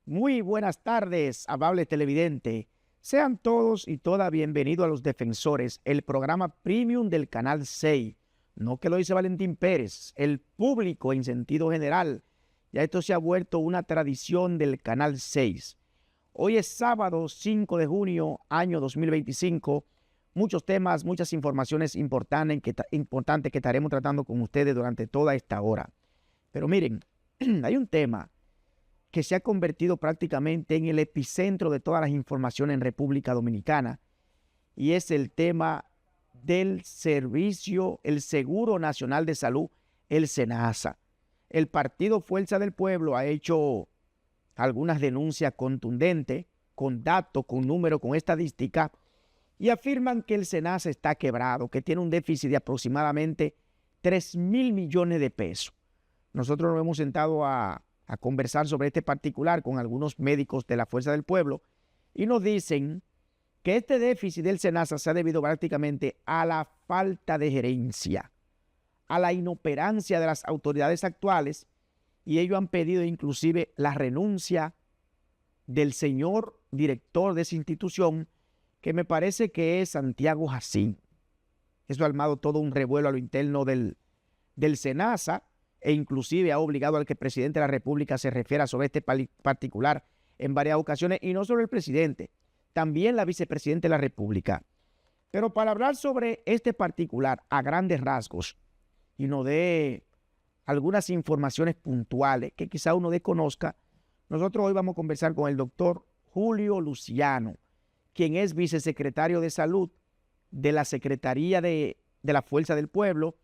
Muy buenas tardes, amable televidente. Sean todos y todas bienvenidos a Los Defensores, el programa premium del Canal 6. No que lo dice Valentín Pérez, el público en sentido general. Ya esto se ha vuelto una tradición del Canal 6. Hoy es sábado 5 de junio, año 2025. Muchos temas, muchas informaciones importantes que estaremos tratando con ustedes durante toda esta hora. Pero miren, hay un tema que se ha convertido prácticamente en el epicentro de todas las informaciones en República Dominicana, y es el tema del servicio, el Seguro Nacional de Salud, el SENASA. El Partido Fuerza del Pueblo ha hecho algunas denuncias contundentes, con datos, con números, con estadísticas, y afirman que el SENASA está quebrado, que tiene un déficit de aproximadamente 3,000 millones de pesos. Nosotros nos hemos sentado a conversar sobre este particular con algunos médicos de la Fuerza del Pueblo y nos dicen que este déficit del SENASA se ha debido prácticamente a la falta de gerencia, a la inoperancia de las autoridades actuales, y ellos han pedido inclusive la renuncia del señor director de esa institución, que me parece que es Santiago Jacín. Eso ha armado todo un revuelo a lo interno del SENASA, e inclusive ha obligado al que el presidente de la República se refiera sobre este particular en varias ocasiones, y no solo el presidente, también la vicepresidenta de la República. Pero para hablar sobre este particular a grandes rasgos y nos dé algunas informaciones puntuales que quizá uno desconozca, nosotros hoy vamos a conversar con el doctor Julio Luciano, quien es vicesecretario de Salud de la Secretaría de la Fuerza del Pueblo,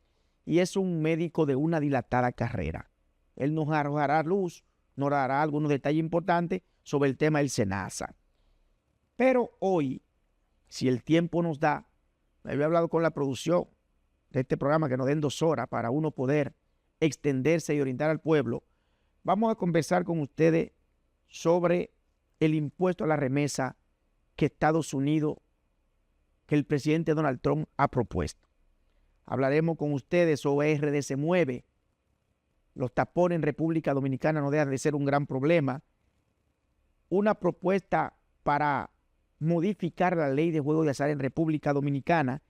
y es un médico de una dilatada carrera. Él nos arrojará luz, nos dará algunos detalles importantes sobre el tema del SENASA. Pero hoy, si el tiempo nos da, me había hablado con la producción de este programa que nos den 2 horas para uno poder extenderse y orientar al pueblo. Vamos a conversar con ustedes sobre el impuesto a la remesa que Estados Unidos, que el presidente Donald Trump ha propuesto. Hablaremos con ustedes sobre RD Mueve. Los tapones en República Dominicana no dejan de ser un gran problema. Una propuesta para modificar la ley de juego de azar en República Dominicana.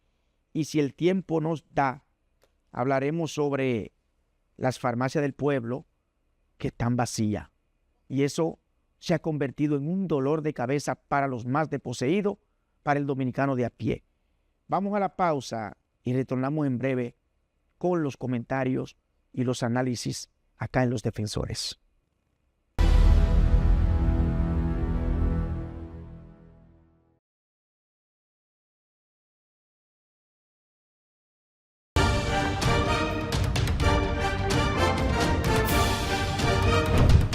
Y si el tiempo nos da, hablaremos sobre las farmacias del pueblo que están vacías. Y eso se ha convertido en un dolor de cabeza para los más desposeídos, para el dominicano de a pie. Vamos a la pausa y retornamos en breve con los comentarios y los análisis acá en Los Defensores.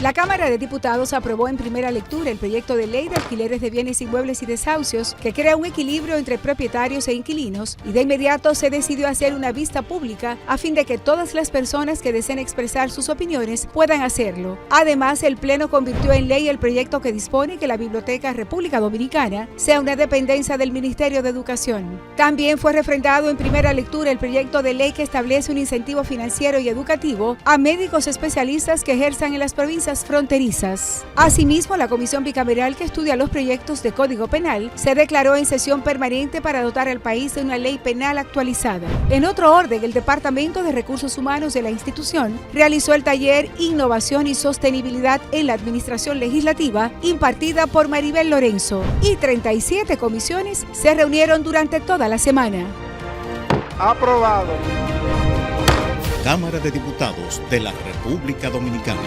La Cámara de Diputados aprobó en primera lectura el proyecto de ley de alquileres de bienes inmuebles y desahucios que crea un equilibrio entre propietarios e inquilinos, y de inmediato se decidió hacer una vista pública a fin de que todas las personas que deseen expresar sus opiniones puedan hacerlo. Además, el Pleno convirtió en ley el proyecto que dispone que la Biblioteca República Dominicana sea una dependencia del Ministerio de Educación. También fue refrendado en primera lectura el proyecto de ley que establece un incentivo financiero y educativo a médicos especialistas que ejerzan en las provincias fronterizas. Asimismo, la comisión bicameral que estudia los proyectos de Código Penal se declaró en sesión permanente para dotar al país de una ley penal actualizada. En otro orden, el Departamento de Recursos Humanos de la institución realizó el taller Innovación y Sostenibilidad en la Administración Legislativa, impartida por Maribel Lorenzo, y 37 comisiones se reunieron durante toda la semana. Aprobado. Cámara de Diputados de la República Dominicana.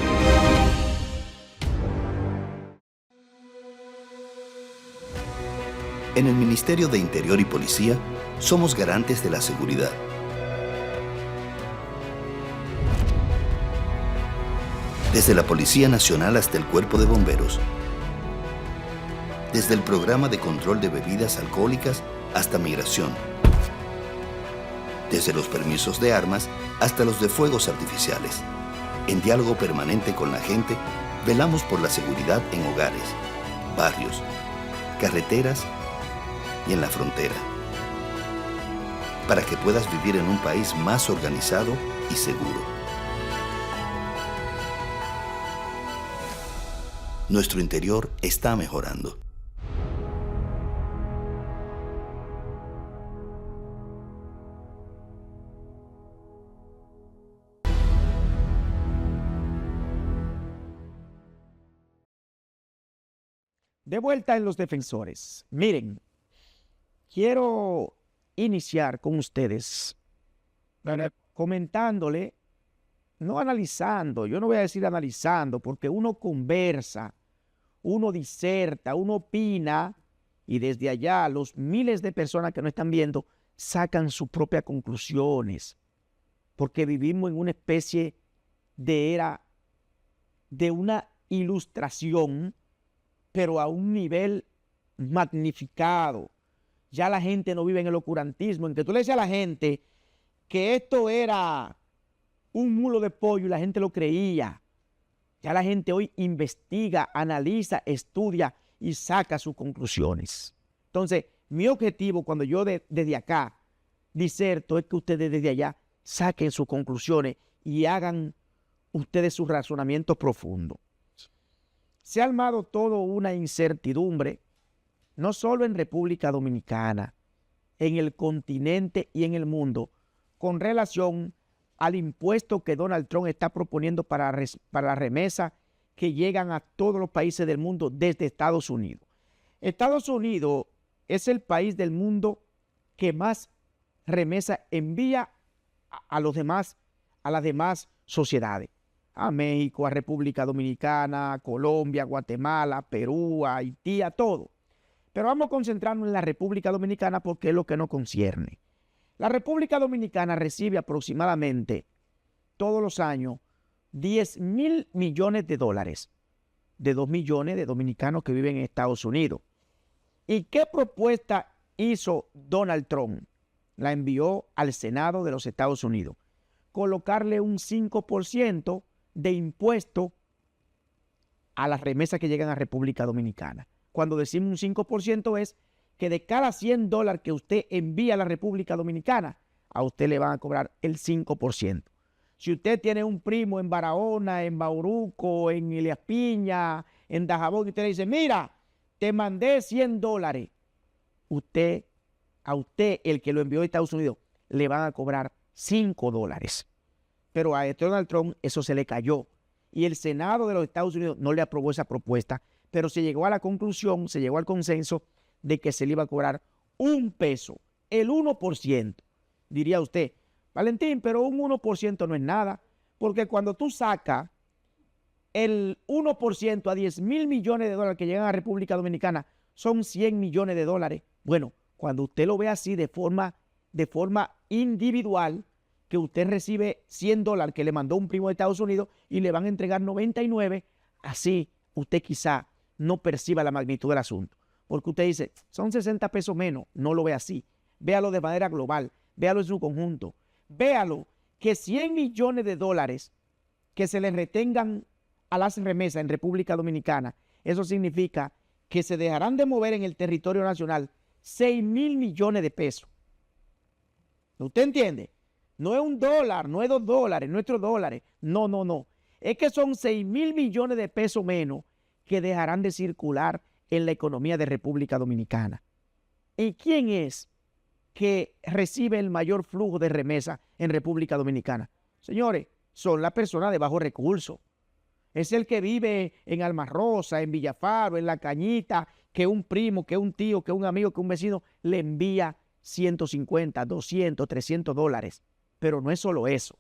En el Ministerio de Interior y Policía somos garantes de la seguridad. Desde la Policía Nacional hasta el Cuerpo de Bomberos. Desde el Programa de Control de Bebidas Alcohólicas hasta Migración. Desde los permisos de armas hasta los de fuegos artificiales. En diálogo permanente con la gente, velamos por la seguridad en hogares, barrios, carreteras y en la frontera, para que puedas vivir en un país más organizado y seguro. nuestro interior está mejorando. De vuelta en Los Defensores. Miren, quiero iniciar con ustedes comentándole, no analizando, yo no voy a decir analizando, porque uno conversa, uno diserta, uno opina, y desde allá los miles de personas que nos están viendo sacan sus propias conclusiones, porque vivimos en una especie de era de una ilustración, pero a un nivel magnificado. Ya la gente no vive en el oscurantismo, en que tú le dices a la gente que esto era un mulo de pollo y la gente lo creía. Ya la gente hoy investiga, analiza, estudia y saca sus conclusiones. Entonces, mi objetivo cuando yo desde acá diserto es que ustedes desde allá saquen sus conclusiones y hagan ustedes sus razonamientos profundos. Se ha armado toda una incertidumbre, no solo en República Dominicana, en el continente y en el mundo, con relación al impuesto que Donald Trump está proponiendo para la remesa que llegan a todos los países del mundo desde Estados Unidos. Estados Unidos es el país del mundo que más remesa envía a las demás sociedades. A México, a República Dominicana, a Colombia, Guatemala, Perú, a Haití, a todo. Pero vamos a concentrarnos en la República Dominicana porque es lo que nos concierne. La República Dominicana recibe aproximadamente todos los años 10.000 millones de dólares de 2 millones de dominicanos que viven en Estados Unidos. ¿Y qué propuesta hizo Donald Trump? La envió al Senado de los Estados Unidos. Colocarle un 5% de impuesto a las remesas que llegan a República Dominicana. Cuando decimos un 5% es que de cada 100 dólares que usted envía a la República Dominicana, a usted le van a cobrar el 5%. Si usted tiene un primo en Barahona, en Bauruco, en Elías Piña, en Dajabón, y usted le dice, mira, te mandé 100 dólares, a usted, el que lo envió a Estados Unidos, le van a cobrar 5 dólares. Pero a Donald Trump eso se le cayó y el Senado de los Estados Unidos no le aprobó esa propuesta, pero se llegó a la conclusión, se llegó al consenso de que se le iba a cobrar $1, el 1%. Diría usted, Valentín, pero un 1% no es nada, porque cuando tú sacas el 1% a 10.000 millones de dólares que llegan a República Dominicana, son 100 millones de dólares. Bueno, cuando usted lo ve así de forma individual, que usted recibe 100 dólares que le mandó un primo de Estados Unidos y le van a entregar 99, así usted quizá no perciba la magnitud del asunto. Porque usted dice, son 60 pesos menos, no lo ve así. Véalo de manera global, véalo en su conjunto. Véalo que 100 millones de dólares que se le retengan a las remesas en República Dominicana, eso significa que se dejarán de mover en el territorio nacional 6.000 millones de pesos. ¿Usted entiende? No es $1, no es $2, no es $3. No, no, no. Es que son 6.000 millones de pesos menos que dejarán de circular en la economía de República Dominicana. ¿Y quién es que recibe el mayor flujo de remesa en República Dominicana? Señores, son las personas de bajos recursos. Es el que vive en Alma Rosa, en Villafaro, en La Cañita, que un primo, que un tío, que un amigo, que un vecino le envía 150, 200, 300 dólares. Pero no es solo eso.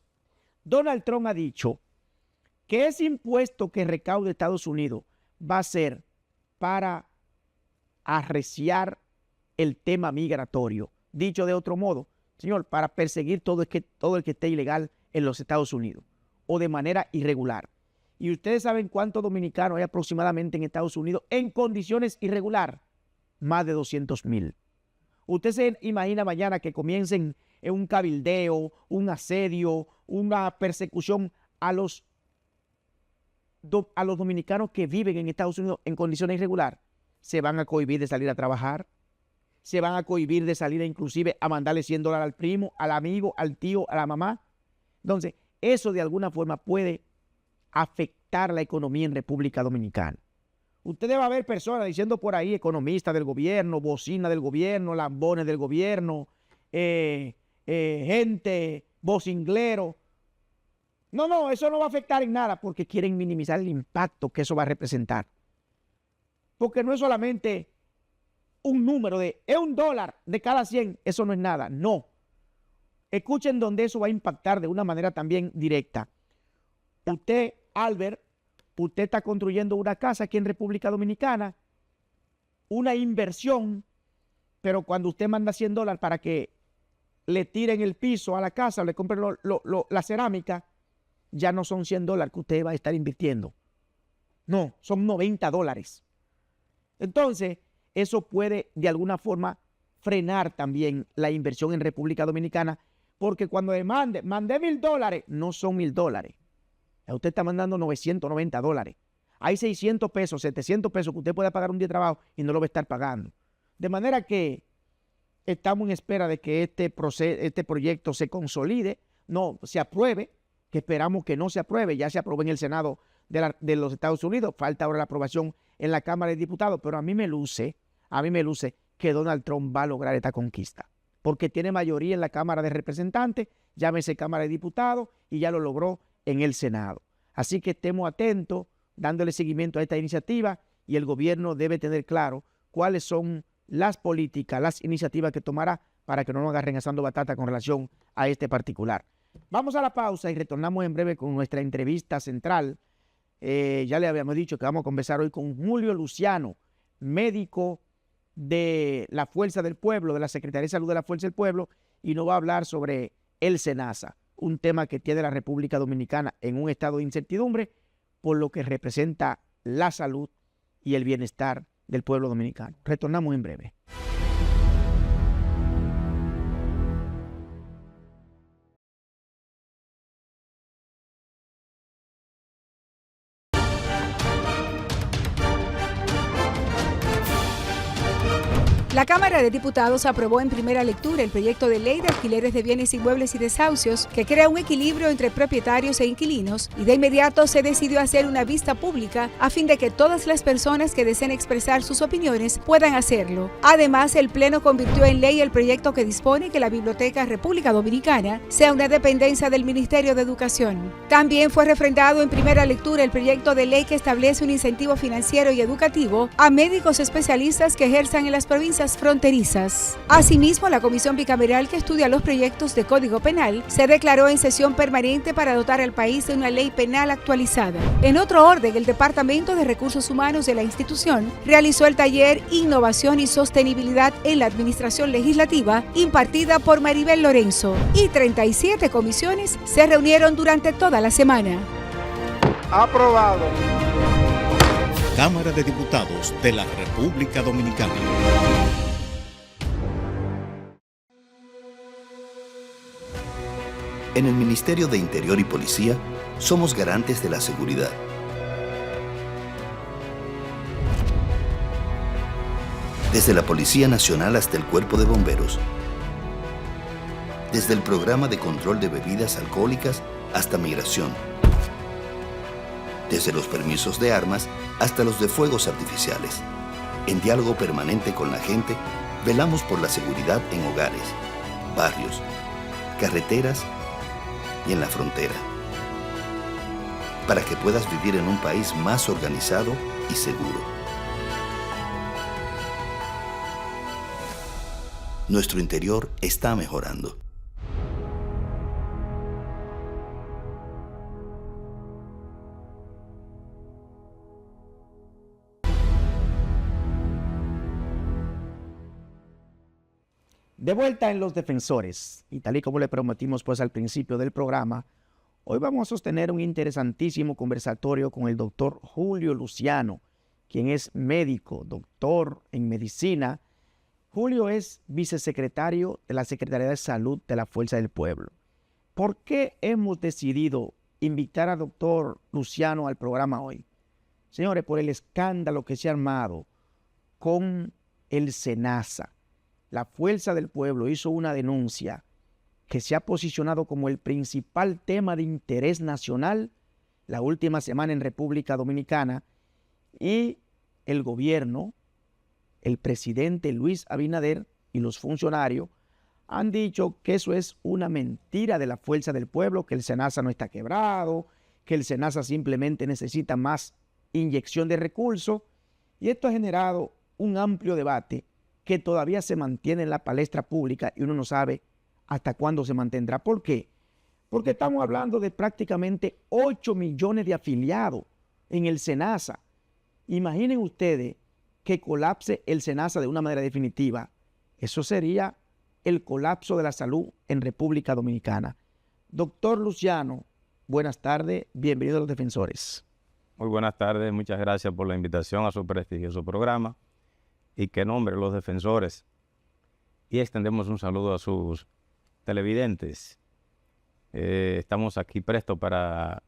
Donald Trump ha dicho que ese impuesto que recaude Estados Unidos va a ser para arreciar el tema migratorio. Dicho de otro modo, señor, para perseguir todo el que esté ilegal en los Estados Unidos o de manera irregular. Y ustedes saben cuántos dominicanos hay aproximadamente en Estados Unidos en condiciones irregulares. Más de 200,000. Usted se imagina mañana que comiencen un cabildeo, un asedio, una persecución a los dominicanos que viven en Estados Unidos en condiciones irregulares. Se van a cohibir de salir a trabajar, se van a cohibir de salir inclusive a mandarle 100 dólares al primo, al amigo, al tío, a la mamá. Entonces, eso de alguna forma puede afectar la economía en República Dominicana. Ustedes va a ver personas diciendo por ahí, economistas del gobierno, bocina del gobierno, lambones del gobierno, gente, vocinglero. No, eso no va a afectar en nada porque quieren minimizar el impacto que eso va a representar. Porque no es solamente un número es $1 de cada 100, eso no es nada, no. Escuchen donde eso va a impactar de una manera también directa. Usted, Albert, usted está construyendo una casa aquí en República Dominicana, una inversión, pero cuando usted manda $100 para que le tiren el piso a la casa o le compren la cerámica, ya no son $100 que usted va a estar invirtiendo. No, son $90. Entonces, eso puede de alguna forma frenar también la inversión en República Dominicana, porque cuando mandé $1,000, no son $1,000. Usted está mandando $990. Hay 600 pesos, 700 pesos que usted puede pagar un día de trabajo y no lo va a estar pagando. De manera que estamos en espera de que este proyecto se consolide, no se apruebe, que esperamos que no se apruebe, ya se aprobó en el Senado de los Estados Unidos, falta ahora la aprobación en la Cámara de Diputados, pero a mí me luce que Donald Trump va a lograr esta conquista, porque tiene mayoría en la Cámara de Representantes, llámese Cámara de Diputados, y ya lo logró en el Senado. Así que estemos atentos, dándole seguimiento a esta iniciativa, y el gobierno debe tener claro cuáles son las políticas, las iniciativas que tomará para que no nos agarren asando batata con relación a este particular. Vamos a la pausa y retornamos en breve con nuestra entrevista central. Ya le habíamos dicho que vamos a conversar hoy con Julio Luciano, médico de la Fuerza del Pueblo, de la Secretaría de Salud de la Fuerza del Pueblo, y nos va a hablar sobre el SENASA, un tema que tiene la República Dominicana en un estado de incertidumbre por lo que representa la salud y el bienestar del pueblo dominicano. Retornamos en breve. La Cámara de Diputados aprobó en primera lectura el proyecto de ley de alquileres de bienes inmuebles y desahucios que crea un equilibrio entre propietarios e inquilinos, y de inmediato se decidió hacer una vista pública a fin de que todas las personas que deseen expresar sus opiniones puedan hacerlo. Además, el Pleno convirtió en ley el proyecto que dispone que la Biblioteca República Dominicana sea una dependencia del Ministerio de Educación. También fue refrendado en primera lectura el proyecto de ley que establece un incentivo financiero y educativo a médicos especialistas que ejerzan en las provincias fronterizas. Asimismo, la Comisión Bicameral que estudia los proyectos de Código Penal se declaró en sesión permanente para dotar al país de una ley penal actualizada. En otro orden, el Departamento de Recursos Humanos de la institución realizó el taller Innovación y Sostenibilidad en la Administración Legislativa, impartida por Maribel Lorenzo, y 37 comisiones se reunieron durante toda la semana. Aprobado. Cámara de Diputados de la República Dominicana. En el Ministerio de Interior y Policía somos garantes de la seguridad. Desde la Policía Nacional hasta el Cuerpo de Bomberos. Desde el Programa de Control de Bebidas Alcohólicas hasta Migración. Desde los permisos de armas hasta los de fuegos artificiales. En diálogo permanente con la gente, velamos por la seguridad en hogares, barrios, carreteras y en la frontera, para que puedas vivir en un país más organizado y seguro. Nuestro interior está mejorando. De vuelta en Los Defensores, y tal y como le prometimos pues al principio del programa, hoy vamos a sostener un interesantísimo conversatorio con el doctor Julio Luciano, quien es médico, doctor en medicina. Julio es vicesecretario de la Secretaría de Salud de la Fuerza del Pueblo. ¿Por qué hemos decidido invitar al doctor Luciano al programa hoy? Señores, por el escándalo que se ha armado con el SENASA. La Fuerza del Pueblo hizo una denuncia que se ha posicionado como el principal tema de interés nacional la última semana en República Dominicana, y el gobierno, el presidente Luis Abinader y los funcionarios han dicho que eso es una mentira de la fuerza del pueblo, que el SENASA no está quebrado, que el SENASA simplemente necesita más inyección de recursos, y esto ha generado un amplio debate que todavía se mantiene en la palestra pública y uno no sabe hasta cuándo se mantendrá. ¿Por qué? Porque estamos hablando de prácticamente 8 millones de afiliados en el SENASA. Imaginen ustedes que colapse el SENASA de una manera definitiva. Eso sería el colapso de la salud en República Dominicana. Doctor Luciano, buenas tardes, bienvenido a Los Defensores. Muy buenas tardes, muchas gracias por la invitación a su prestigioso programa y que nombre Los Defensores. Y extendemos un saludo a sus televidentes. Estamos aquí prestos para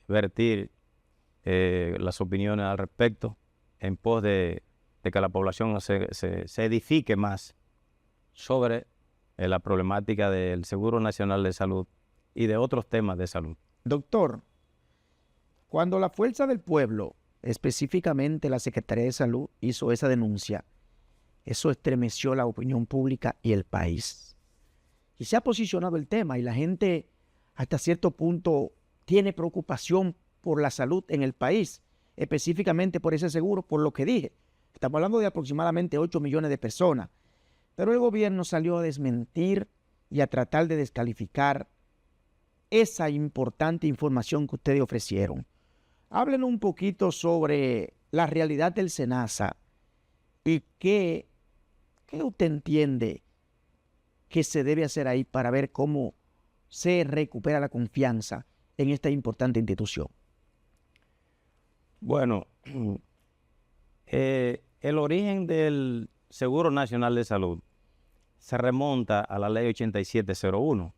vertir las opiniones al respecto en pos de que la población se edifique más sobre la problemática del Seguro Nacional de Salud y de otros temas de salud. Doctor, cuando la Fuerza del Pueblo, específicamente la Secretaría de Salud, hizo esa denuncia, eso estremeció la opinión pública y el país. Y se ha posicionado el tema y la gente hasta cierto punto tiene preocupación por la salud en el país, específicamente por ese seguro, por lo que dije. Estamos hablando de aproximadamente 8 millones de personas. Pero el gobierno salió a desmentir y a tratar de descalificar esa importante información que ustedes ofrecieron. Háblenos un poquito sobre la realidad del SENASA y qué usted entiende que se debe hacer ahí para ver cómo se recupera la confianza en esta importante institución. Bueno, el origen del Seguro Nacional de Salud se remonta a la Ley 8701,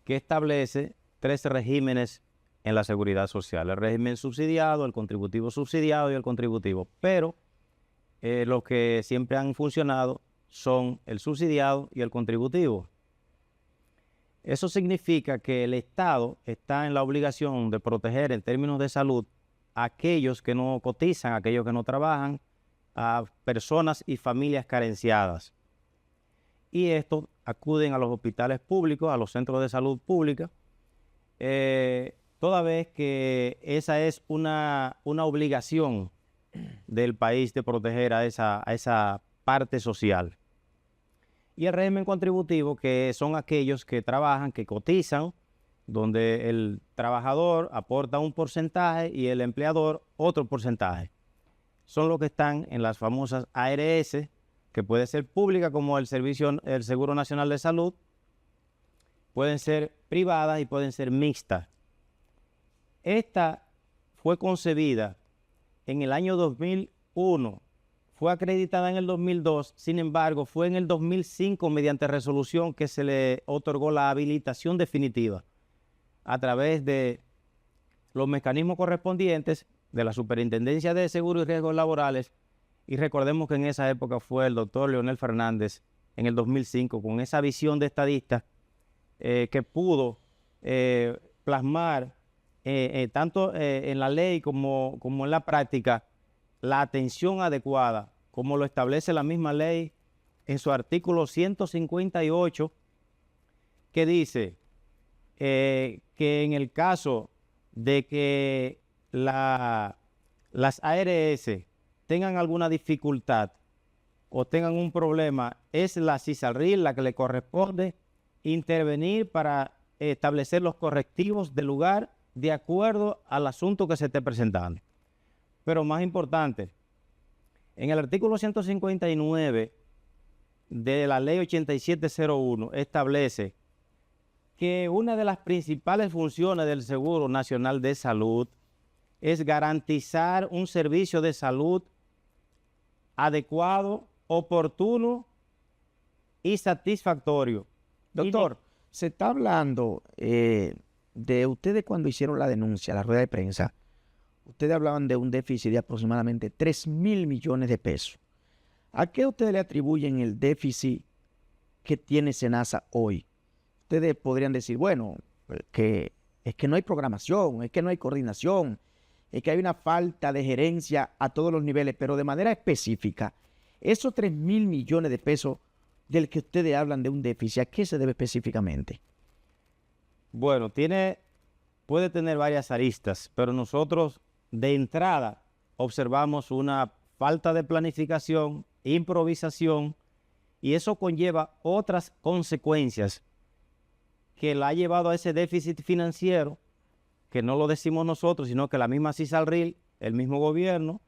que establece 3 regímenes en la seguridad social: el régimen subsidiado, el contributivo subsidiado y el contributivo. Pero los que siempre han funcionado son el subsidiado y el contributivo. Eso significa que el Estado está en la obligación de proteger en términos de salud a aquellos que no cotizan, a aquellos que no trabajan, a personas y familias carenciadas. Y estos acuden a los hospitales públicos, a los centros de salud pública, toda vez que esa es una obligación del país de proteger a esa parte social. Y el régimen contributivo, que son aquellos que trabajan, que cotizan, donde el trabajador aporta un porcentaje y el empleador otro porcentaje. Son los que están en las famosas ARS, que puede ser pública como el Seguro Nacional de Salud, pueden ser privadas y pueden ser mixtas. Esta fue concebida en el año 2001, fue acreditada en el 2002, sin embargo, fue en el 2005 mediante resolución que se le otorgó la habilitación definitiva a través de los mecanismos correspondientes de la Superintendencia de Seguros y Riesgos Laborales. Y recordemos que en esa época fue el doctor Leonel Fernández, en el 2005, con esa visión de estadista que pudo plasmar tanto en la ley como en la práctica la atención adecuada, como lo establece la misma ley en su artículo 158, que dice que en el caso de que las ARS tengan alguna dificultad o tengan un problema, es la CISALRIL la que le corresponde intervenir para establecer los correctivos del lugar de acuerdo al asunto que se esté presentando. Pero más importante, en el artículo 159 de la Ley 8701 establece que una de las principales funciones del Seguro Nacional de Salud es garantizar un servicio de salud adecuado, oportuno y satisfactorio. Doctor, se está hablando de ustedes cuando hicieron la denuncia, la rueda de prensa. Ustedes hablaban de un déficit de aproximadamente 3.000 millones de pesos. ¿A qué ustedes le atribuyen el déficit que tiene SENASA hoy? Ustedes podrían decir, bueno, que es que no hay programación, es que no hay coordinación, es que hay una falta de gerencia a todos los niveles, pero de manera específica, esos 3.000 millones de pesos del que ustedes hablan de un déficit, ¿a qué se debe específicamente? Bueno, puede tener varias aristas, pero nosotros de entrada observamos una falta de planificación, improvisación, y eso conlleva otras consecuencias que la ha llevado a ese déficit financiero, que no lo decimos nosotros, sino que la misma CISALRIL, el mismo gobierno,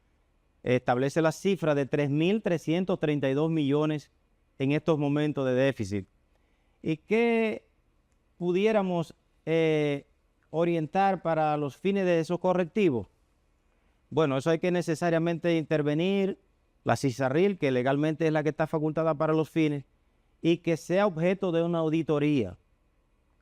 establece la cifra de 3.332 millones en estos momentos de déficit. ¿Y qué pudiéramos orientar para los fines de esos correctivos? Bueno, eso hay que necesariamente intervenir la CISALRIL, que legalmente es la que está facultada para los fines, y que sea objeto de una auditoría,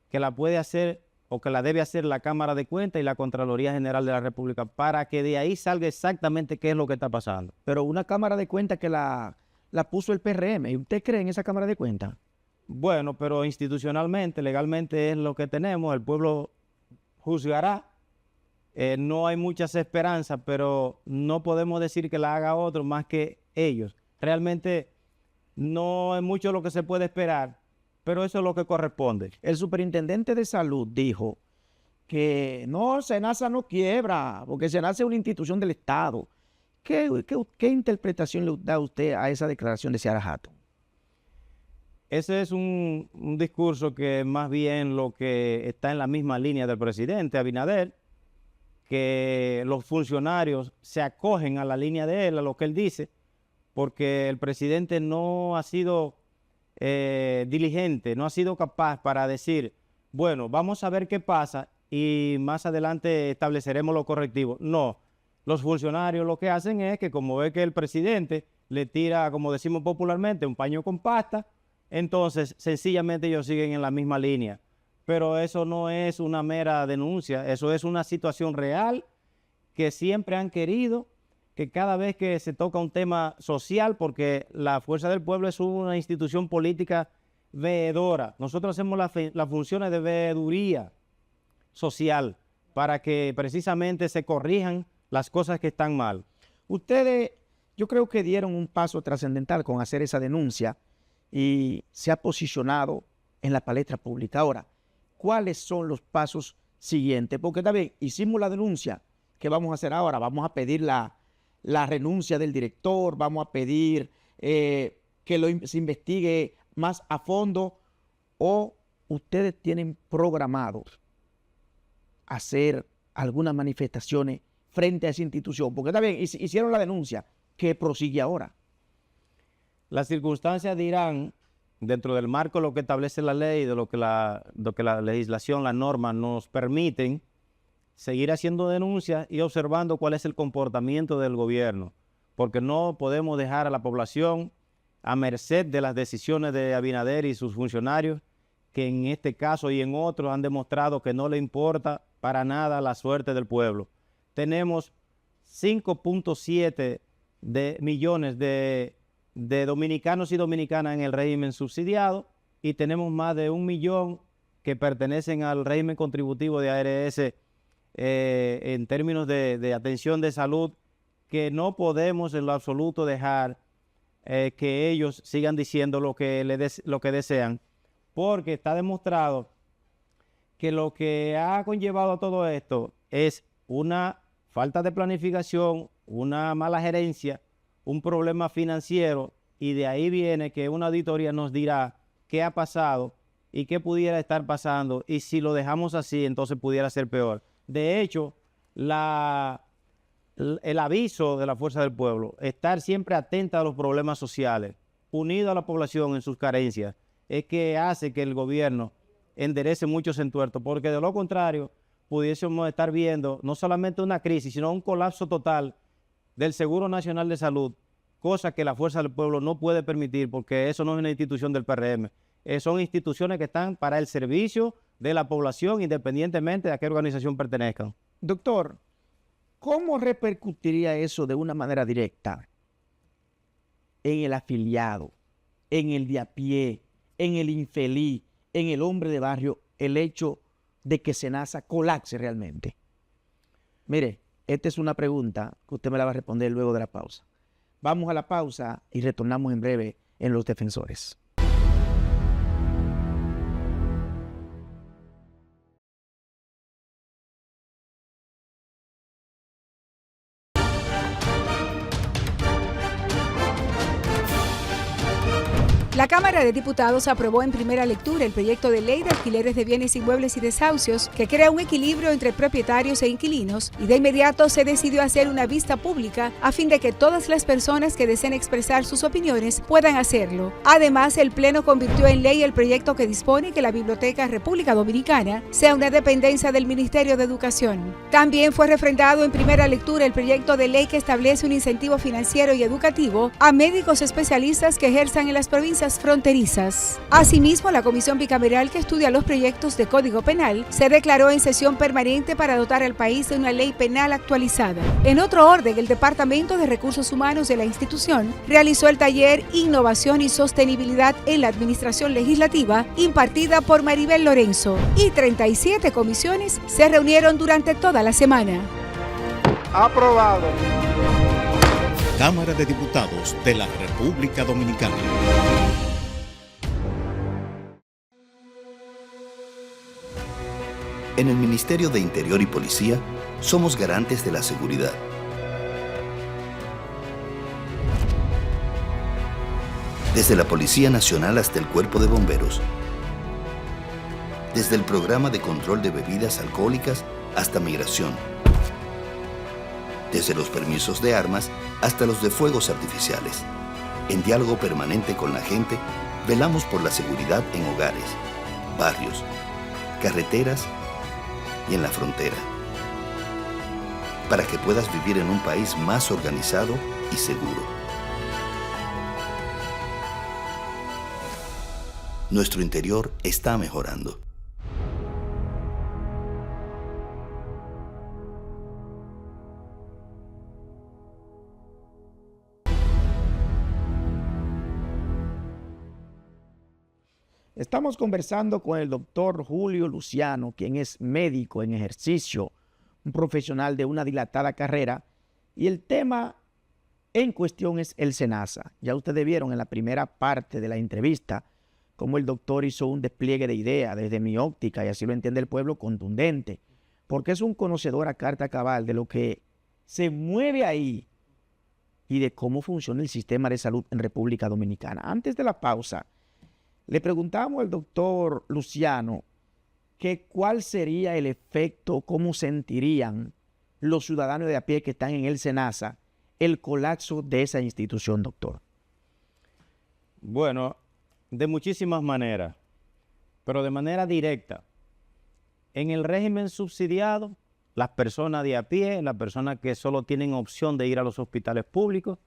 que la puede hacer o que la debe hacer la Cámara de Cuentas y la Contraloría General de la República, para que de ahí salga exactamente qué es lo que está pasando. Pero una Cámara de Cuentas que la puso el PRM, ¿y usted cree en esa Cámara de Cuentas? Bueno, pero institucionalmente, legalmente es lo que tenemos, el pueblo juzgará. No hay muchas esperanzas, pero no podemos decir que la haga otro más que ellos. Realmente no es mucho lo que se puede esperar, pero eso es lo que corresponde. El superintendente de salud dijo que no, SENASA no quiebra, porque SENASA es una institución del Estado. ¿Qué interpretación le da usted a esa declaración de Seara Hatton? Ese es un discurso que más bien lo que está en la misma línea del presidente Abinader, que los funcionarios se acogen a la línea de él, a lo que él dice, porque el presidente no ha sido diligente, no ha sido capaz para decir, bueno, vamos a ver qué pasa y más adelante estableceremos los correctivos. No, los funcionarios lo que hacen es que como ve que el presidente le tira, como decimos popularmente, un paño con pasta, entonces sencillamente ellos siguen en la misma línea. Pero eso no es una mera denuncia, eso es una situación real que siempre han querido, que cada vez que se toca un tema social, porque la Fuerza del Pueblo es una institución política veedora, nosotros hacemos las funciones de veeduría social para que precisamente se corrijan las cosas que están mal. Ustedes, yo creo que dieron un paso trascendental con hacer esa denuncia y se ha posicionado en la palestra pública. Ahora, ¿cuáles son los pasos siguientes? Porque también hicimos la denuncia. ¿Qué vamos a hacer ahora? Vamos a pedir la renuncia del director, vamos a pedir que se investigue más a fondo, o ustedes tienen programado hacer algunas manifestaciones frente a esa institución. Porque también hicieron la denuncia, ¿qué prosigue ahora? Las circunstancias dirán, dentro del marco de lo que establece la ley, de lo que la legislación, las normas nos permiten, seguir haciendo denuncias y observando cuál es el comportamiento del gobierno, porque no podemos dejar a la población a merced de las decisiones de Abinader y sus funcionarios, que en este caso y en otros han demostrado que no le importa para nada la suerte del pueblo. Tenemos 5.7 millones de dominicanos y dominicanas en el régimen subsidiado y tenemos más de 1 millón que pertenecen al régimen contributivo de ARS en términos de atención de salud, que no podemos en lo absoluto dejar que ellos sigan diciendo lo que desean, porque está demostrado que lo que ha conllevado a todo esto es una falta de planificación, una mala gerencia, un problema financiero, y de ahí viene que una auditoría nos dirá qué ha pasado y qué pudiera estar pasando, y si lo dejamos así, entonces pudiera ser peor. De hecho, el aviso de la Fuerza del Pueblo, estar siempre atenta a los problemas sociales, unido a la población en sus carencias, es que hace que el gobierno enderece muchos entuertos, porque de lo contrario pudiésemos estar viendo no solamente una crisis, sino un colapso total del Seguro Nacional de Salud, cosa que la Fuerza del Pueblo no puede permitir, porque eso no es una institución del PRM. Son instituciones que están para el servicio de la población, independientemente de a qué organización pertenezcan. Doctor, ¿cómo repercutiría eso de una manera directa en el afiliado, en el de a pie, en el infeliz, en el hombre de barrio, el hecho de que SENASA colapse realmente? Mire, esta es una pregunta que usted me la va a responder luego de la pausa. Vamos a la pausa y retornamos en breve en Los Defensores. La Cámara de Diputados aprobó en primera lectura el proyecto de ley de alquileres de bienes inmuebles y desahucios que crea un equilibrio entre propietarios e inquilinos y de inmediato se decidió hacer una vista pública a fin de que todas las personas que deseen expresar sus opiniones puedan hacerlo. Además, el Pleno convirtió en ley el proyecto que dispone que la Biblioteca República Dominicana sea una dependencia del Ministerio de Educación. También fue refrendado en primera lectura el proyecto de ley que establece un incentivo financiero y educativo a médicos especialistas que ejerzan en las provincias fronterizas. Asimismo, la comisión bicameral que estudia los proyectos de Código Penal se declaró en sesión permanente para dotar al país de una ley penal actualizada. En otro orden, el Departamento de Recursos Humanos de la institución realizó el taller Innovación y Sostenibilidad en la Administración Legislativa impartida por Maribel Lorenzo y 37 comisiones se reunieron durante toda la semana. Aprobado. Cámara de Diputados de la República Dominicana. En el Ministerio de Interior y Policía somos garantes de la seguridad. Desde la Policía Nacional hasta el Cuerpo de Bomberos. Desde el Programa de Control de Bebidas Alcohólicas hasta Migración. Desde los permisos de armas hasta los de fuegos artificiales. En diálogo permanente con la gente, velamos por la seguridad en hogares, barrios, carreteras y en la frontera. Para que puedas vivir en un país más organizado y seguro. Nuestro interior está mejorando. Estamos conversando con el doctor Julio Luciano, quien es médico en ejercicio, un profesional de una dilatada carrera, y el tema en cuestión es el SENASA. Ya ustedes vieron en la primera parte de la entrevista cómo el doctor hizo un despliegue de ideas desde mi óptica, y así lo entiende el pueblo, contundente, porque es un conocedor a carta cabal de lo que se mueve ahí y de cómo funciona el sistema de salud en República Dominicana. Antes de la pausa, le preguntamos al doctor Luciano que cuál sería el efecto, cómo sentirían los ciudadanos de a pie que están en el SENASA el colapso de esa institución, doctor. Bueno, de muchísimas maneras, pero de manera directa. En el régimen subsidiado, las personas de a pie, las personas que solo tienen opción de ir a los hospitales públicos,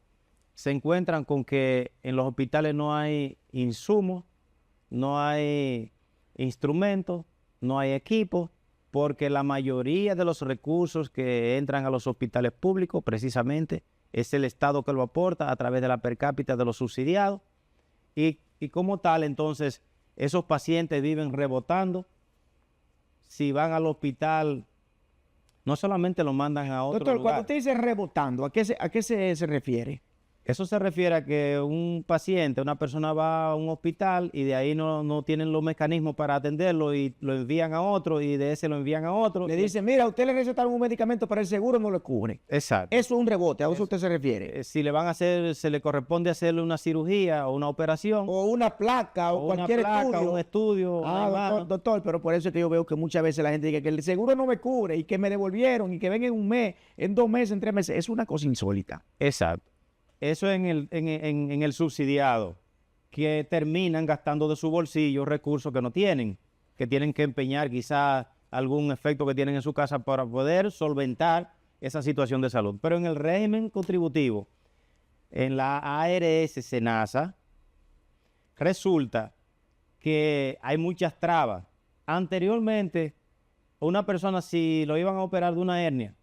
se encuentran con que en los hospitales no hay insumos, no hay instrumentos, no hay equipos, porque la mayoría de los recursos que entran a los hospitales públicos precisamente es el Estado que lo aporta a través de la per cápita de los subsidiados y como tal entonces esos pacientes viven rebotando. Si van al hospital no solamente lo mandan a otro Doctor, lugar. cuando usted dice rebotando, ¿a qué se refiere? Eso se refiere a que un paciente, una persona va a un hospital y de ahí no tienen los mecanismos para atenderlo y lo envían a otro y de ese lo envían a otro. Le dicen, mira, usted le recetaron un medicamento para el seguro, no lo cubre. Exacto. Eso es un rebote, ¿a eso usted se refiere? Si le van a hacer, se le corresponde hacerle una cirugía o una operación. O una placa o cualquier estudio. Un estudio. Doctor, pero por eso es que yo veo que muchas veces la gente dice que el seguro no me cubre y que me devolvieron y que ven en un mes, en 2 meses, en 3 meses. Es una cosa insólita. Exacto. Eso en el subsidiado, que terminan gastando de su bolsillo recursos que no tienen, que tienen que empeñar quizás algún efecto que tienen en su casa para poder solventar esa situación de salud. Pero en el régimen contributivo, en la ARS SENASA, resulta que hay muchas trabas. Anteriormente, una persona si lo iban a operar de una hernia,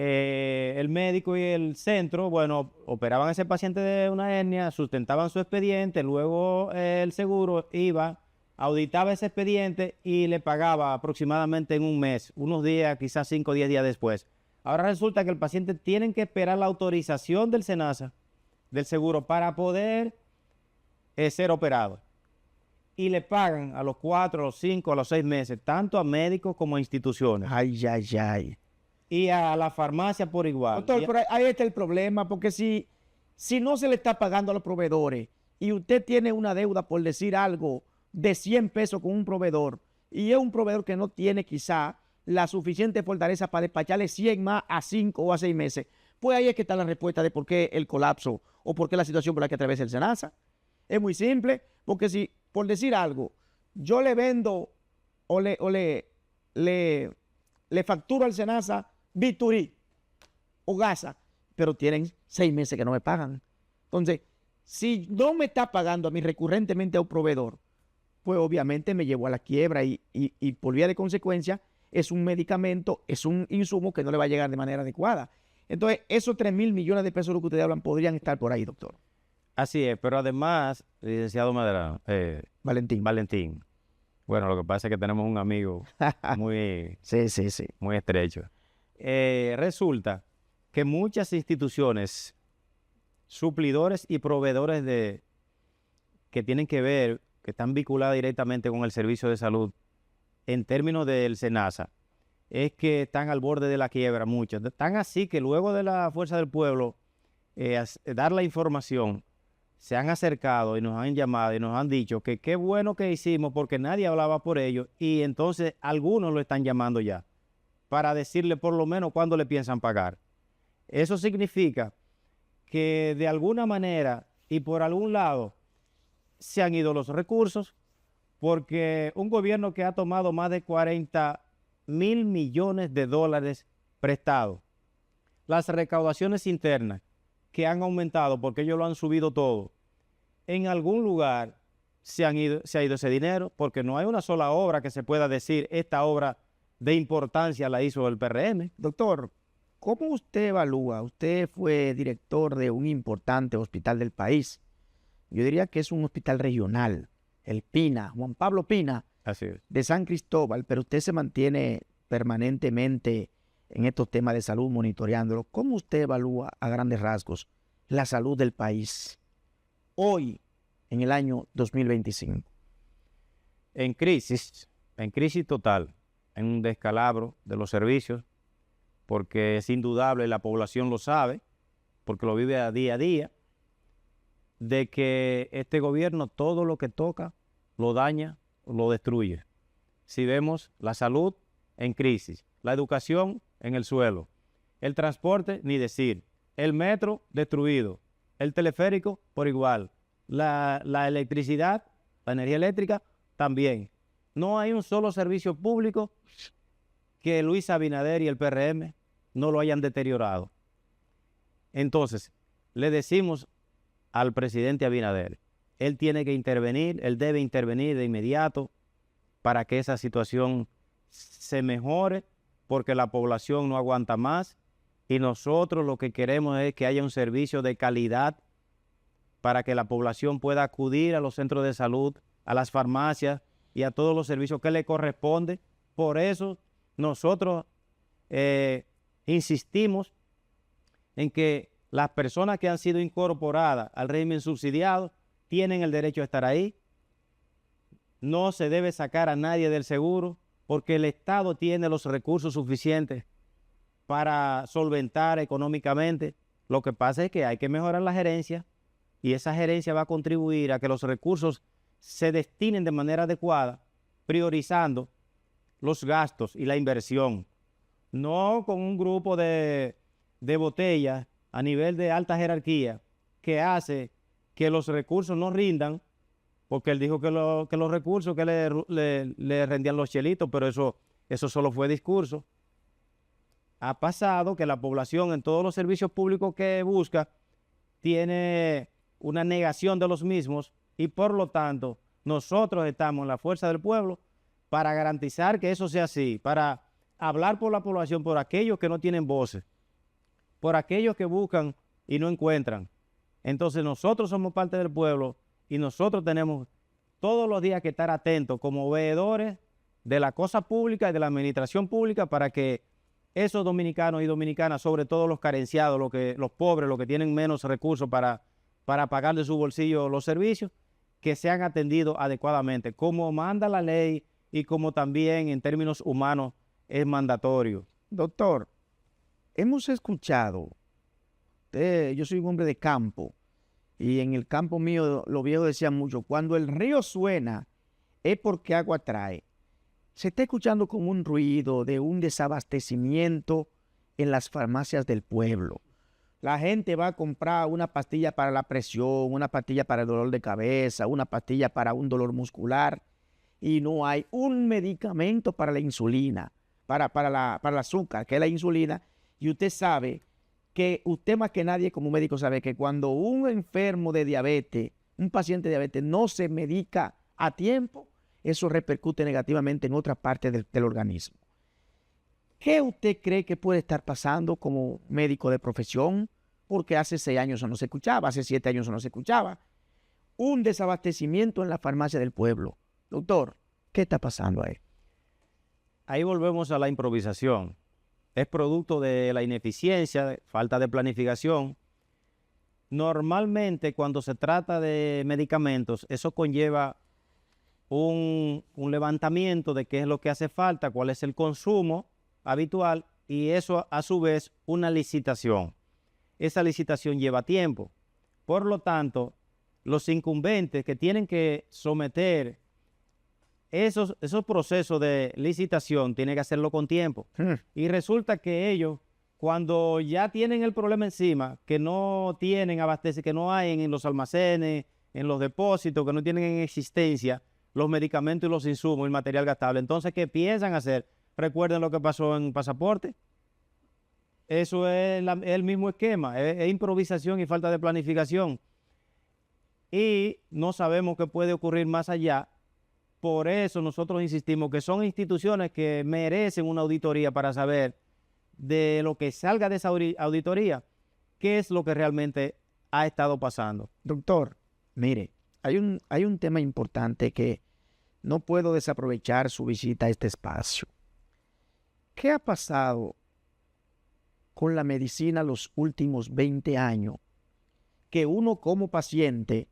el médico y el centro, bueno, operaban a ese paciente de una hernia, sustentaban su expediente, luego el seguro iba, auditaba ese expediente y le pagaba aproximadamente en un mes, unos días, quizás 5 o 10 días después. Ahora resulta que el paciente tiene que esperar la autorización del SENASA, del seguro, para poder ser operado. Y le pagan a los 4, a los 5, a los 6 meses, tanto a médicos como a instituciones. Ay, ay, ay. Y a la farmacia por igual. Doctor, pero ahí está el problema, porque si no se le está pagando a los proveedores y usted tiene una deuda, por decir algo, de 100 pesos con un proveedor, y es un proveedor que no tiene quizá la suficiente fortaleza para despacharle 100 más a 5 o a 6 meses, pues ahí es que está la respuesta de por qué el colapso o por qué la situación por la que atraviesa el SENASA. Es muy simple, porque si, por decir algo, yo le vendo o le facturo al SENASA Biturí o Gasa, pero tienen 6 meses que no me pagan. Entonces, si no me está pagando a mí recurrentemente a un proveedor, pues obviamente me llevo a la quiebra y por vía de consecuencia es un medicamento, es un insumo que no le va a llegar de manera adecuada. Entonces, esos 3.000 millones de pesos de los que ustedes hablan podrían estar por ahí, doctor. Así es, pero además, licenciado Medrano, Valentín. Bueno, lo que pasa es que tenemos un amigo muy, sí. muy estrecho. Resulta que muchas instituciones, suplidores y proveedores que tienen que ver, que están vinculadas directamente con el servicio de salud, en términos del SENASA, es que están al borde de la quiebra muchos. Tan así que luego de la Fuerza del Pueblo dar la información, se han acercado y nos han llamado y nos han dicho que qué bueno que hicimos porque nadie hablaba por ellos, y entonces algunos lo están llamando ya para decirle por lo menos cuándo le piensan pagar. Eso significa que de alguna manera y por algún lado se han ido los recursos, porque un gobierno que ha tomado más de 40.000 millones de dólares prestados, las recaudaciones internas que han aumentado porque ellos lo han subido todo, en algún lugar se ha ido ese dinero, porque no hay una sola obra que se pueda decir esta obra de importancia la hizo el PRM. Doctor, ¿cómo usted evalúa? Usted fue director de un importante hospital del país. Yo diría que es un hospital regional, el Pina, Juan Pablo Pina, Así es, de San Cristóbal, pero usted se mantiene permanentemente en estos temas de salud, monitoreándolo. ¿Cómo usted evalúa a grandes rasgos la salud del país hoy, en el año 2025? en crisis total, en un descalabro de los servicios, porque es indudable, la población lo sabe, porque lo vive a día, de que este gobierno todo lo que toca lo daña, lo destruye. Si vemos la salud en crisis, la educación en el suelo, el transporte, ni decir, el metro destruido, el teleférico por igual, la electricidad, la energía eléctrica también. No hay un solo servicio público que Luis Abinader y el PRM no lo hayan deteriorado. Entonces, le decimos al presidente Abinader, él tiene que intervenir, él debe intervenir de inmediato para que esa situación se mejore, porque la población no aguanta más y nosotros lo que queremos es que haya un servicio de calidad para que la población pueda acudir a los centros de salud, a las farmacias y a todos los servicios que le corresponde. Por eso nosotros insistimos en que las personas que han sido incorporadas al régimen subsidiado tienen el derecho a estar ahí. No se debe sacar a nadie del seguro porque el Estado tiene los recursos suficientes para solventar económicamente. Lo que pasa es que hay que mejorar la gerencia y esa gerencia va a contribuir a que los recursos se destinen de manera adecuada, priorizando los gastos y la inversión, no con un grupo de botellas a nivel de alta jerarquía que hace que los recursos no rindan, porque él dijo que los recursos que le rendían los chelitos, pero eso solo fue discurso. Ha pasado que la población en todos los servicios públicos que busca tiene una negación de los mismos y por lo tanto nosotros estamos en la fuerza del pueblo para garantizar que eso sea así, para hablar por la población, por aquellos que no tienen voces, por aquellos que buscan y no encuentran. Entonces nosotros somos parte del pueblo y nosotros tenemos todos los días que estar atentos como veedores de la cosa pública y de la administración pública para que esos dominicanos y dominicanas, sobre todo los carenciados, los pobres, los que tienen menos recursos para pagar de su bolsillo los servicios, que sean atendidos adecuadamente, como manda la ley y como también en términos humanos es mandatorio. Doctor, hemos escuchado, yo soy un hombre de campo, y en el campo mío los viejos decían mucho, cuando el río suena es porque agua trae. Se está escuchando como un ruido de un desabastecimiento en las farmacias del pueblo. La gente va a comprar una pastilla para la presión, una pastilla para el dolor de cabeza, una pastilla para un dolor muscular, y no hay un medicamento para la insulina, para el azúcar, que es la insulina, y usted sabe que usted más que nadie como médico sabe que cuando un enfermo de diabetes, un paciente de diabetes no se medica a tiempo, eso repercute negativamente en otra parte del organismo. ¿Qué usted cree que puede estar pasando como médico de profesión? Porque hace 6 años no se escuchaba, hace 7 años no se escuchaba. Un desabastecimiento en la farmacia del pueblo. Doctor, ¿qué está pasando ahí? Ahí volvemos a la improvisación. Es producto de la ineficiencia, de falta de planificación. Normalmente cuando se trata de medicamentos, eso conlleva un levantamiento de qué es lo que hace falta, cuál es el consumo habitual y eso a su vez una licitación. Esa licitación lleva tiempo. Por lo tanto, los incumbentes que tienen que someter esos procesos de licitación tienen que hacerlo con tiempo. Y resulta que ellos, cuando ya tienen el problema encima, que no tienen abastece, que no hay en los almacenes, en los depósitos, que no tienen en existencia los medicamentos y los insumos, el material gastable. Entonces, ¿qué piensan hacer? Recuerden lo que pasó en Pasaporte. Eso es el mismo esquema, es improvisación y falta de planificación. Y no sabemos qué puede ocurrir más allá. Por eso nosotros insistimos que son instituciones que merecen una auditoría para saber de lo que salga de esa auditoría, qué es lo que realmente ha estado pasando. Doctor, mire, hay un tema importante que no puedo desaprovechar su visita a este espacio. ¿Qué ha pasado con la medicina los últimos 20 años? Que uno como paciente,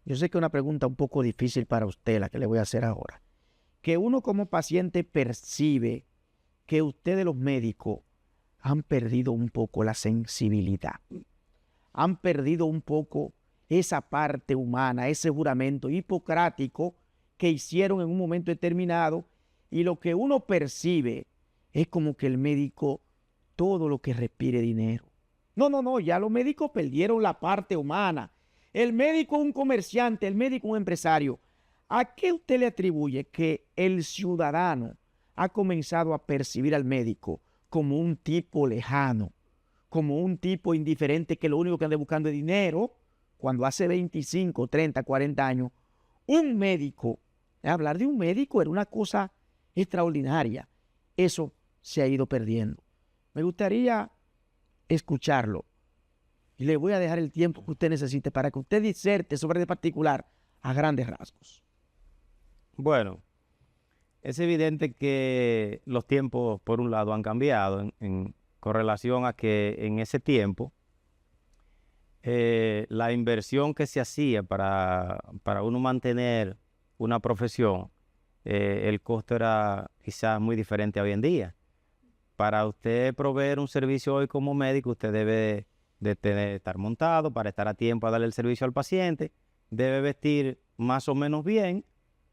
yo sé que es una pregunta un poco difícil para usted, la que le voy a hacer ahora, que uno como paciente percibe que ustedes los médicos han perdido un poco la sensibilidad, han perdido un poco esa parte humana, ese juramento hipocrático que hicieron en un momento determinado, y lo que uno percibe es como que el médico todo lo que respire dinero. No, ya los médicos perdieron la parte humana. El médico es un comerciante, el médico es un empresario. ¿A qué usted le atribuye que el ciudadano ha comenzado a percibir al médico como un tipo lejano, como un tipo indiferente que lo único que anda buscando es dinero, cuando hace 25, 30, 40 años, un médico, hablar de un médico era una cosa extraordinaria? Eso se ha ido perdiendo. Me gustaría escucharlo y le voy a dejar el tiempo que usted necesite para que usted diserte sobre el particular a grandes rasgos. Bueno, es evidente que los tiempos, por un lado, han cambiado con relación a que en ese tiempo la inversión que se hacía para uno mantener una profesión, el costo era quizás muy diferente a hoy en día. Para usted proveer un servicio hoy como médico, usted debe de estar montado para estar a tiempo a darle el servicio al paciente, debe vestir más o menos bien,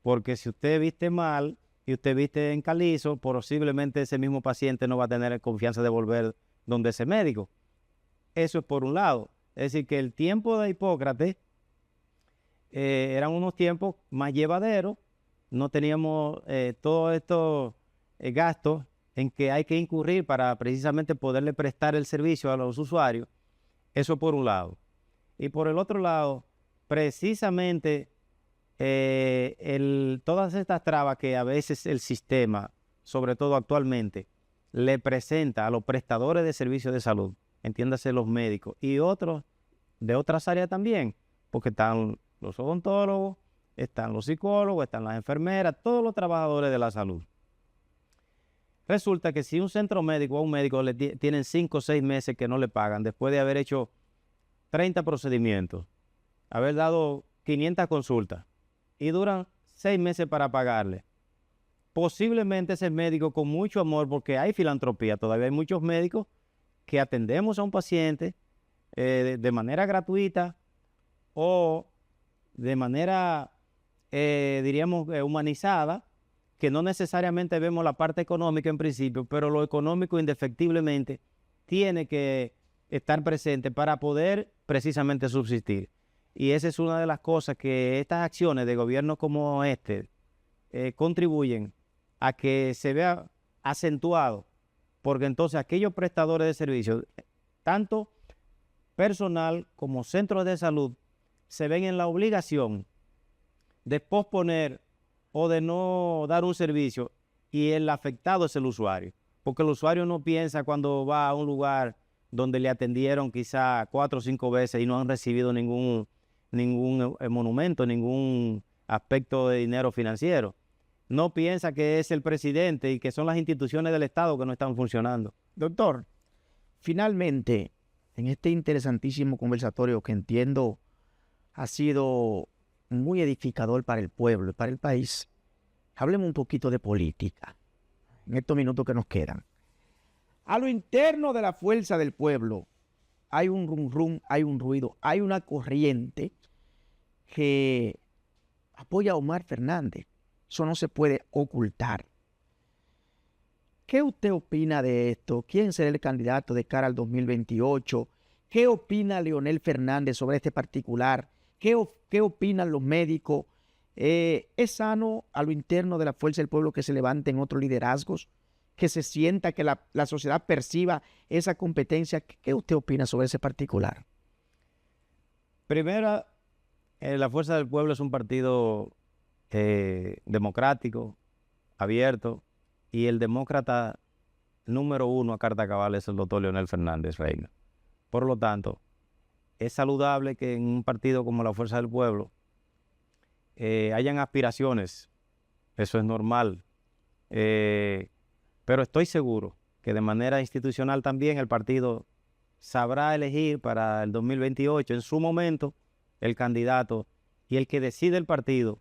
porque si usted viste mal y usted viste en calizo, posiblemente ese mismo paciente no va a tener confianza de volver donde ese médico. Eso es por un lado. Es decir, que el tiempo de Hipócrates eran unos tiempos más llevaderos, no teníamos todos estos gastos en que hay que incurrir para precisamente poderle prestar el servicio a los usuarios. Eso por un lado. Y por el otro lado, precisamente todas estas trabas que a veces el sistema, sobre todo actualmente, le presenta a los prestadores de servicios de salud, entiéndase los médicos y otros de otras áreas también, porque están los odontólogos, están los psicólogos, están las enfermeras, todos los trabajadores de la salud. Resulta que si un centro médico a un médico le tienen 5 o 6 meses que no le pagan, después de haber hecho 30 procedimientos, haber dado 500 consultas, y duran 6 meses para pagarle, posiblemente ese médico con mucho amor, porque hay filantropía, todavía hay muchos médicos que atendemos a un paciente de manera gratuita o de manera, diríamos, humanizada, que no necesariamente vemos la parte económica en principio, pero lo económico indefectiblemente tiene que estar presente para poder precisamente subsistir. Y esa es una de las cosas que estas acciones de gobierno como este contribuyen a que se vea acentuado, porque entonces aquellos prestadores de servicios, tanto personal como centros de salud, se ven en la obligación de posponer o de no dar un servicio, y el afectado es el usuario, porque el usuario no piensa cuando va a un lugar donde le atendieron quizá 4 o 5 veces y no han recibido ningún monumento, ningún aspecto de dinero financiero. No piensa que es el presidente y que son las instituciones del Estado que no están funcionando. Doctor, finalmente, en este interesantísimo conversatorio que entiendo ha sido muy edificador para el pueblo y para el país, hablemos un poquito de política en estos minutos que nos quedan. A lo interno de la fuerza del pueblo hay un rum rum, hay un ruido, hay una corriente que apoya a Omar Fernández. Eso no se puede ocultar. ¿Qué usted opina de esto? ¿Quién será el candidato de cara al 2028? ¿Qué opina Leonel Fernández sobre este particular? ¿Qué opinan los médicos? ¿Es sano a lo interno de la fuerza del pueblo que se levanten otros liderazgos? ¿Que se sienta, que la sociedad perciba esa competencia? ¿Qué usted opina sobre ese particular? Primero, la Fuerza del Pueblo es un partido democrático, abierto, y el demócrata número 1 a carta cabal es el doctor Leonel Fernández Reina. Por lo tanto, es saludable que en un partido como la Fuerza del Pueblo hayan aspiraciones, eso es normal, pero estoy seguro que de manera institucional también el partido sabrá elegir para el 2028 en su momento el candidato, y el que decide el partido,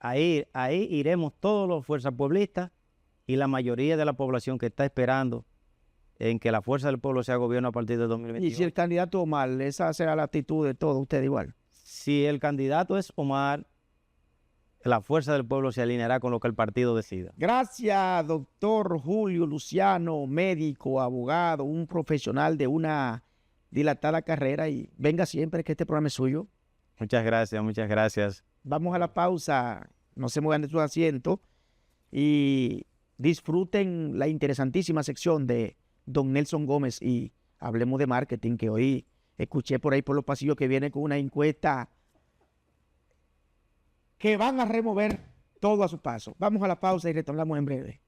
ahí iremos todos los fuerzas pueblistas y la mayoría de la población que está esperando en que la Fuerza del Pueblo sea gobierno a partir de 2028. Y si el candidato Omar, esa será la actitud de todo, usted igual. Si el candidato es Omar, la Fuerza del Pueblo se alineará con lo que el partido decida. Gracias, doctor Julio Luciano, médico, abogado, un profesional de una dilatada carrera, y venga siempre que este programa es suyo. Muchas gracias, muchas gracias. Vamos a la pausa, no se muevan de sus asientos y disfruten la interesantísima sección de don Nelson Gómez y hablemos de marketing, que hoy escuché por ahí por los pasillos que viene con una encuesta que van a remover todo a su paso. Vamos a la pausa y retornamos en breve.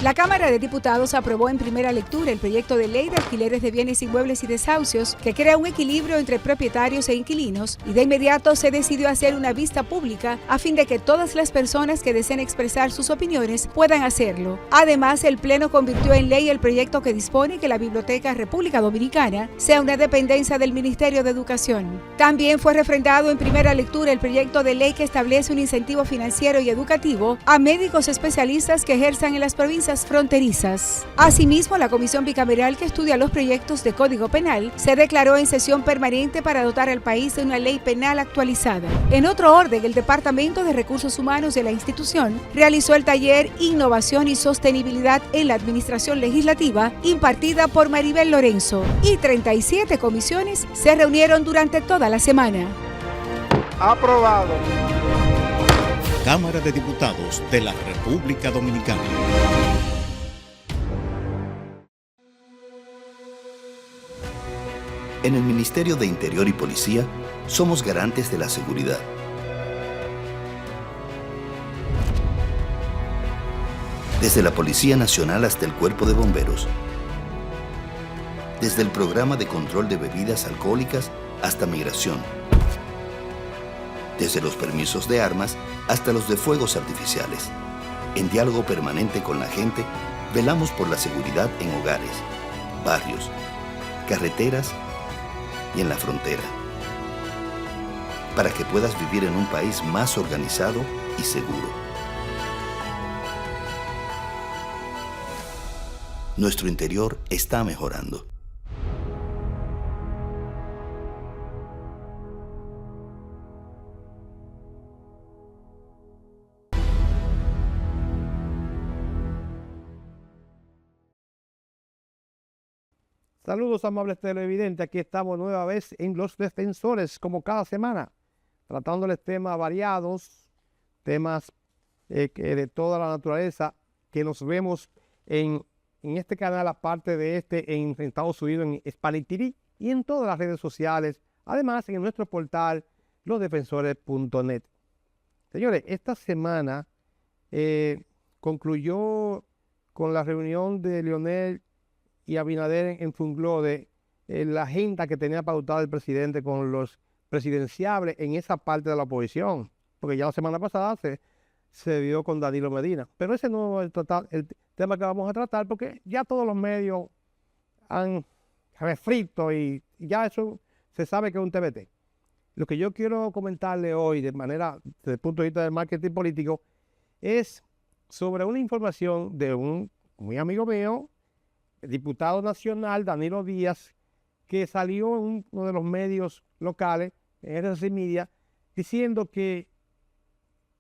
La Cámara de Diputados aprobó en primera lectura el proyecto de ley de alquileres de bienes inmuebles y desahucios que crea un equilibrio entre propietarios e inquilinos, y de inmediato se decidió hacer una vista pública a fin de que todas las personas que deseen expresar sus opiniones puedan hacerlo. Además, el Pleno convirtió en ley el proyecto que dispone que la Biblioteca República Dominicana sea una dependencia del Ministerio de Educación. También fue refrendado en primera lectura el proyecto de ley que establece un incentivo financiero y educativo a médicos especialistas que ejerzan en las provincias fronterizas. Asimismo, la Comisión Bicameral que estudia los proyectos de Código Penal se declaró en sesión permanente para dotar al país de una ley penal actualizada. En otro orden, el Departamento de Recursos Humanos de la institución realizó el taller Innovación y Sostenibilidad en la Administración Legislativa, impartida por Maribel Lorenzo, y 37 comisiones se reunieron durante toda la semana. Aprobado. Cámara de Diputados de la República Dominicana. En el Ministerio de Interior y Policía somos garantes de la seguridad. Desde la Policía Nacional hasta el Cuerpo de Bomberos. Desde el Programa de Control de Bebidas Alcohólicas hasta Migración. Desde los permisos de armas hasta los de fuegos artificiales. En diálogo permanente con la gente, velamos por la seguridad en hogares, barrios, carreteras y en la frontera. Para que puedas vivir en un país más organizado y seguro. Nuestro interior está mejorando. Saludos, amables televidentes. Aquí estamos nueva vez en Los Defensores, como cada semana, tratándoles temas variados, temas de toda la naturaleza, que nos vemos en este canal, aparte de en Estados Unidos, en Spanish TV y en todas las redes sociales. Además, en nuestro portal, losdefensores.net. Señores, esta semana concluyó con la reunión de Leonel y Abinader en Funglode, la agenda que tenía pautada el presidente con los presidenciables en esa parte de la oposición, porque ya la semana pasada se vio con Danilo Medina. Pero ese no es el tema que vamos a tratar, porque ya todos los medios han refrito y ya eso se sabe que es un TBT. Lo que yo quiero comentarle hoy, desde el punto de vista del marketing político, es sobre una información de un muy amigo mío, el diputado nacional Danilo Díaz, que salió en uno de los medios locales, en RCC Media, diciendo que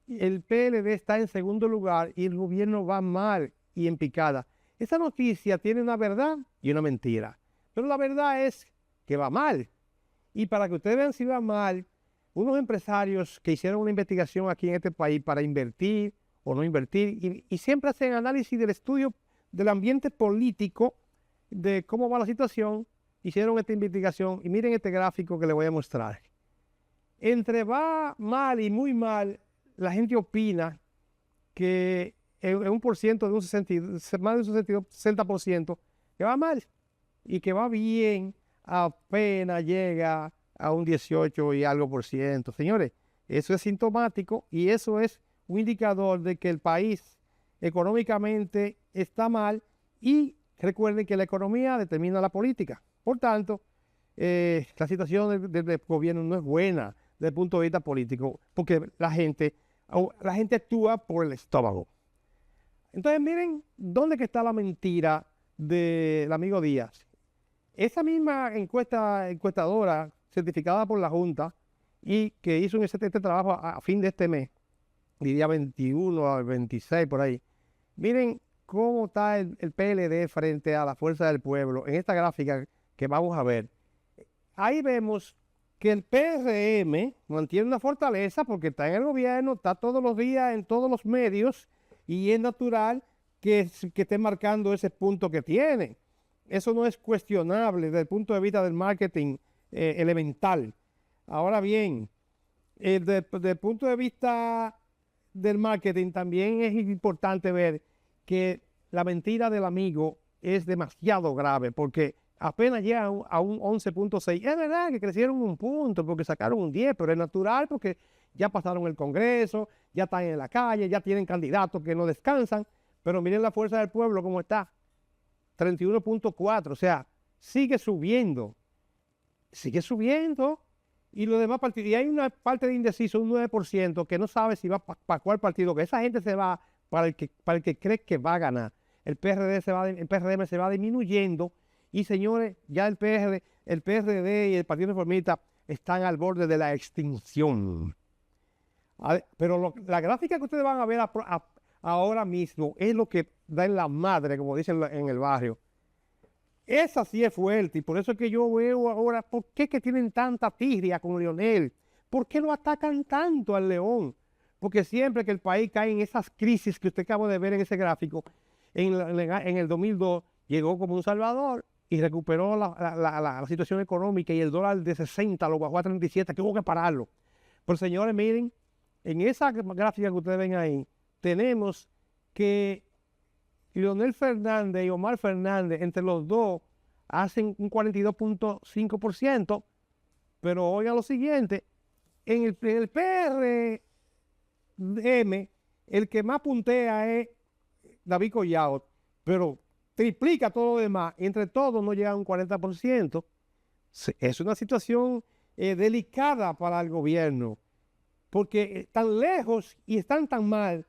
el PLD está en segundo lugar y el gobierno va mal y en picada. Esa noticia tiene una verdad y una mentira, pero la verdad es que va mal. Y para que ustedes vean si va mal, unos empresarios que hicieron una investigación aquí en este país para invertir o no invertir, y siempre hacen análisis del estudio del ambiente político, de cómo va la situación, hicieron esta investigación y miren este gráfico que les voy a mostrar. Entre va mal y muy mal, la gente opina que en un por ciento de un 60%, más de un 60%, que va mal y que va bien, apenas llega a un 18 y algo por ciento. Señores, eso es sintomático y eso es un indicador de que el país económicamente está mal, y recuerden que la economía determina la política. Por tanto, la situación del gobierno no es buena desde el punto de vista político, porque la gente actúa por el estómago. Entonces, miren dónde que está la mentira del amigo Díaz. Esa misma encuestadora certificada por la Junta y que hizo este trabajo a fin de este mes, diría 21 al 26 por ahí. Miren cómo está el PLD frente a la Fuerza del Pueblo en esta gráfica que vamos a ver. Ahí vemos que el PRM mantiene una fortaleza porque está en el gobierno, está todos los días en todos los medios y es natural que esté marcando ese punto que tiene. Eso no es cuestionable desde el punto de vista del marketing elemental. Ahora bien, desde el punto de vista del marketing también es importante ver que la mentira del amigo es demasiado grave, porque apenas llega a un 11.6. Es verdad que crecieron un punto porque sacaron un 10, pero es natural porque ya pasaron el Congreso, ya están en la calle, ya tienen candidatos que no descansan. Pero miren la Fuerza del Pueblo cómo está, 31.4, o sea, sigue subiendo. Y los demás partidos, y hay una parte de indeciso, un 9%, que no sabe si va para cuál partido, que esa gente se va para el que cree que va a ganar. El PRM se va disminuyendo, y señores, ya el PRD y el Partido Reformista están al borde de la extinción. Pero la gráfica que ustedes van a ver ahora mismo es lo que da en la madre, como dicen en el barrio. Esa sí es fuerte, y por eso es que yo veo ahora, ¿por qué que tienen tanta tirria con Leonel? ¿Por qué lo atacan tanto al León? Porque siempre que el país cae en esas crisis que usted acaba de ver en ese gráfico, en el 2002 llegó como un salvador y recuperó la situación económica, y el dólar de 60 lo bajó a 37, que hubo que pararlo. Pero señores, miren, en esa gráfica que ustedes ven ahí, tenemos que Leonel Fernández y Omar Fernández, entre los dos, hacen un 42.5%, pero oigan lo siguiente, en el PRM, el que más puntea es David Collado, pero triplica todo lo demás, entre todos no llega a un 40%. Es una situación delicada para el gobierno, porque están lejos y están tan mal,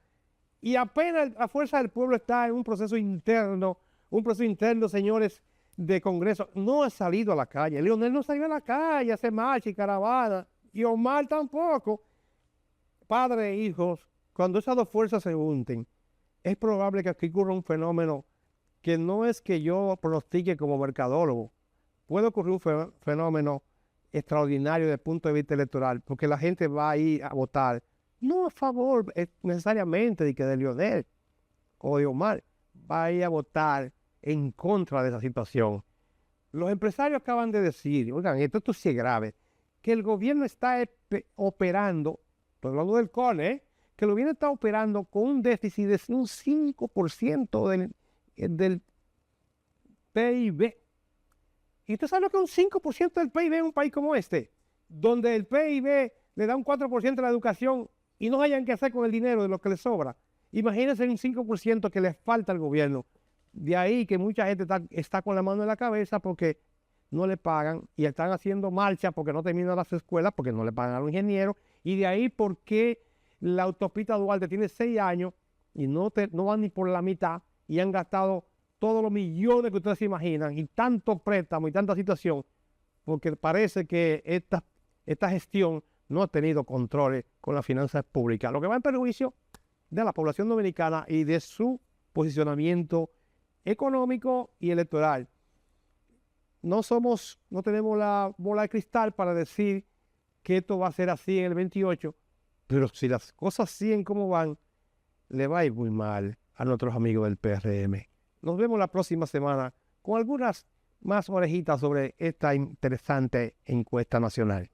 y apenas la fuerza del pueblo está en un proceso interno, señores, de Congreso. No ha salido a la calle. Leonel no salió a la calle, hace marcha y caravana, y Omar tampoco. Padres e hijos, cuando esas dos fuerzas se junten, es probable que aquí ocurra un fenómeno que no es que yo pronostique como mercadólogo. Puede ocurrir un fenómeno extraordinario desde el punto de vista electoral, porque la gente va a ir a votar, no a favor necesariamente de Leonel o de Omar, va a ir a votar en contra de esa situación. Los empresarios acaban de decir, oigan, esto sí es grave, que el gobierno está operando, estoy hablando del CONE, que el gobierno está operando con un déficit de un 5% del PIB. ¿Y usted sabe lo que es un 5% del PIB en un país como este? Donde el PIB le da un 4% a la educación y no hayan que hacer con el dinero de lo que le sobra. Imagínense un 5% que le falta al gobierno. De ahí que mucha gente está con la mano en la cabeza porque no le pagan y están haciendo marcha porque no terminan las escuelas, porque no le pagan a los ingenieros. Y de ahí porque la autopista Duarte tiene 6 años y no van ni por la mitad y han gastado todos los millones que ustedes se imaginan y tanto préstamo y tanta situación, porque parece que esta gestión no ha tenido controles con las finanzas públicas, lo que va en perjuicio de la población dominicana y de su posicionamiento económico y electoral. No tenemos la bola de cristal para decir que esto va a ser así en el 28, pero si las cosas siguen como van, le va a ir muy mal a nuestros amigos del PRM. Nos vemos la próxima semana con algunas más orejitas sobre esta interesante encuesta nacional.